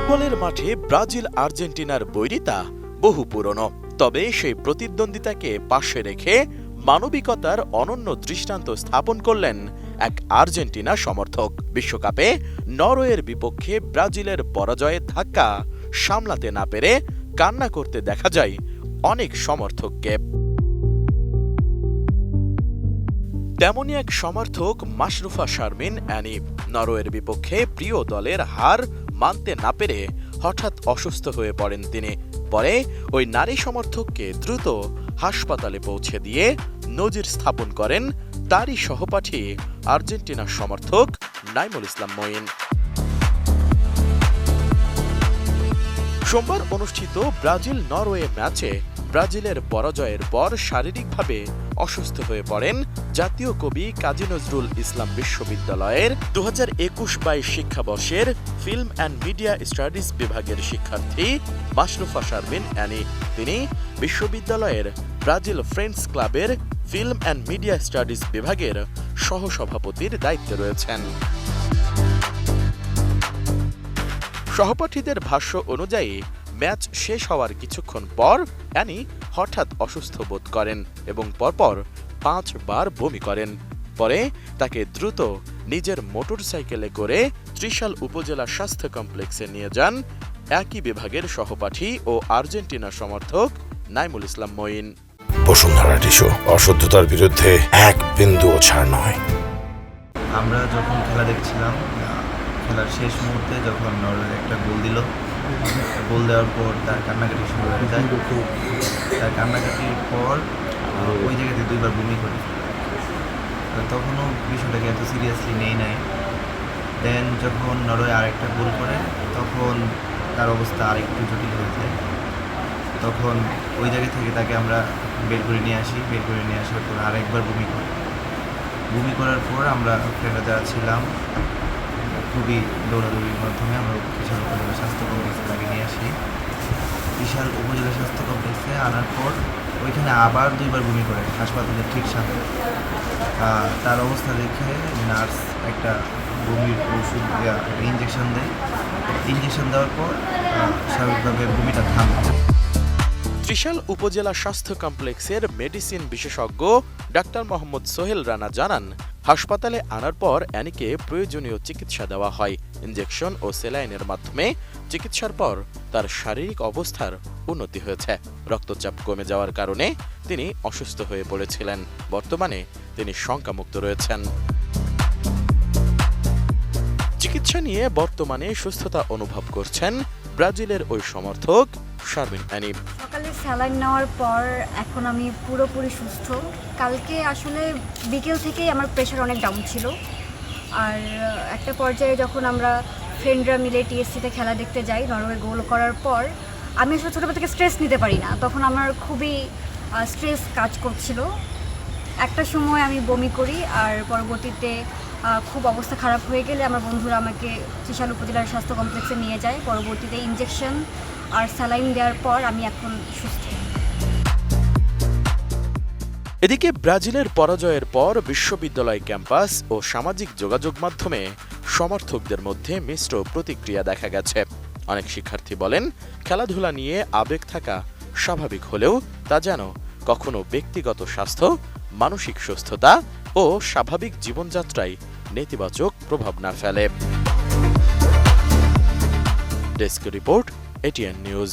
ফুটবলের মাঠে ব্রাজিল আর্জেন্টিনার বৈরিতা বহু পুরনো, তবে সেই প্রতিদ্বন্দ্বিতাকে পাশে রেখে মানবিকতার অনন্য দৃষ্টান্ত স্থাপন করলেন এক আর্জেন্টিনা সমর্থক। বিশ্বকাপে নরওয়ের বিপক্ষে ব্রাজিলের পরাজয়ের ধাক্কা সামলাতে না পেরে কান্না করতে দেখা যায় অনেক সমর্থককে। তেমনই এক সমর্থক মাশরুফা শারমিন অ্যানি। নরওয়ের বিপক্ষে প্রিয় দলের হার মানতে না পেরে হঠাৎ অসুস্থ হয়ে পড়েন তিনি। পরে ওই নারী সমর্থককে দ্রুত হাসপাতালে পৌঁছে দিয়ে নজির স্থাপন করেন তারই সহপাঠী আর্জেন্টিনা সমর্থক নাইমুল ইসলাম মঈন। সোমবার অনুষ্ঠিত ব্রাজিল নরওয়ে ম্যাচে ব্রাজিলের পরাজয়ের পর শারীরিকভাবে অসুস্থ হয়ে পড়েন জাতীয় কবি কাজী নজরুল ইসলাম বিশ্ববিদ্যালয়ের 2021-22 শিক্ষাবর্ষের ফিল্ম অ্যান্ড মিডিয়া স্টাডিজ বিভাগের শিক্ষার্থী মাশরুফা শারমিন অ্যানি। তিনি বিশ্ববিদ্যালয়ের ব্রাজিল ফ্রেন্ডস ক্লাবের ফিল্ম অ্যান্ড মিডিয়া স্টাডিজ বিভাগের সহসভাপতির দায়িত্বে রয়েছেন। সহপাঠীদের ভাষ্য অনুযায়ী ম্যাচ শেষ হওয়ার কিছুক্ষণ পর অ্যানি হঠাৎ অসুস্থ বোধ করেন এবং পরপর 5 বার বমি করেন। পরে তাকে দ্রুত নিজের মোটরসাইকেলে করে ত্রিশাল উপজেলা স্বাস্থ্য কমপ্লেক্সে নিয়ে যান একই বিভাগের সহপাঠী ও আর্জেন্টিনা সমর্থক নাইমুল ইসলাম মঈন। বসুন্ধরা টিস্যু, অশুদ্ধতার বিরুদ্ধে এক বিন্দুও ছাড় নয়। আমরা যখন খেলা দেখছিলাম, খেলার শেষ মুহূর্তে যখন নরওয়ে একটা গোল দিল, গোল দেওয়ার পর তার কান্নাকাটি শুরু হয়ে যায়। তার কান্নাকাটির পর ওই জায়গাতে 2 বার বমি করে। তখনও বিষয়টাকে এত সিরিয়াসলি নেই নাই। দেন যখন নরওয়ে আরেকটা গোল করে, তখন তার অবস্থা আরেকটু জটিল হয়ে যায়। তখন ওই জায়গা থেকে তাকে আমরা বের করে নিয়ে আসি। বের করে নিয়ে আসার পর আরেকবার বমি করে। বমি করার পর আমরা ফ্রেন্ডরা যারা ছিলাম খুবই দৌড়াদৌড়ির মাধ্যমে আমরা বিশাল উপজেলা স্বাস্থ্য কমপ্লেক্সে তাকে নিয়ে আসি। বিশাল উপজেলা স্বাস্থ্য কমপ্লেক্সে আনার পর ওইখানে আবার 2 বার বমি করে হাসপাতালের ঠিক সামনে। তার অবস্থা দেখে নার্স একটা বমির ওষুধ ইঞ্জেকশন দেয়। ইঞ্জেকশন দেওয়ার পর স্বাভাবিকভাবে বমিটা থামে। ত্রিশাল উপজেলা স্বাস্থ্য কমপ্লেক্সের মেডিসিন বিশেষজ্ঞ ডাক্তার মোহাম্মদ সোহেল রানা জানান, হাসপাতালে আনার পর অ্যানিকে প্রয়োজনীয় চিকিৎসা দেওয়া হয়। ইনজেকশন ও সেলাইনের মাধ্যমে চিকিৎসার পর তার শারীরিক অবস্থার উন্নতি হয়েছে। রক্তচাপ কমে যাওয়ার কারণে তিনি অসুস্থ হয়ে পড়েছিলেন। বর্তমানে তিনি শঙ্কামুক্ত রয়েছেন। চিকিৎসা নিয়ে বর্তমানে সুস্থতা অনুভব করছেন ব্রাজিলের ওই সমর্থক শারমিন অ্যানি। সকালে স্যালাইন নেওয়ার পর এখন আমি পুরোপুরি সুস্থ। কালকে আসলে বিকেল থেকেই আমার প্রেশার অনেক ডাউন ছিল। আর একটা পর্যায়ে যখন আমরা ফ্রেন্ডরা মিলে টিএসসিতে খেলা দেখতে যাই, নরওয়ে গোল করার পর আমি আসলে ছোটোবেলা থেকে স্ট্রেস নিতে পারি না। তখন আমার খুবই স্ট্রেস কাজ করছিল। একটা সময় আমি বমি করি, আর পরবর্তীতে খুব অবস্থা খারাপ হয়ে গেলে আমার বন্ধুরা আমাকে ত্রিশাল উপজেলার স্বাস্থ্য কমপ্লেক্সে নিয়ে যায়। পরবর্তীতে ইনজেকশন আর স্যালাইন দেওয়ার পর আমি এখন সুস্থ। এদিকে ব্রাজিলের পরাজয়ের পর বিশ্ববিদ্যালয় ক্যাম্পাস ও সামাজিক যোগাযোগ মাধ্যমে সমর্থকদের মধ্যে মিশ্র প্রতিক্রিয়া দেখা গেছে। অনেক শিক্ষার্থী বলেন, খেলাধুলা নিয়ে আবেগ থাকা স্বাভাবিক হলেও তা যেন কখনো ব্যক্তিগত স্বাস্থ্য, মানসিক সুস্থতা ও স্বাভাবিক জীবনযাত্রায় নেতিবাচক প্রভাব না ফেলে। Desk report, ATN news.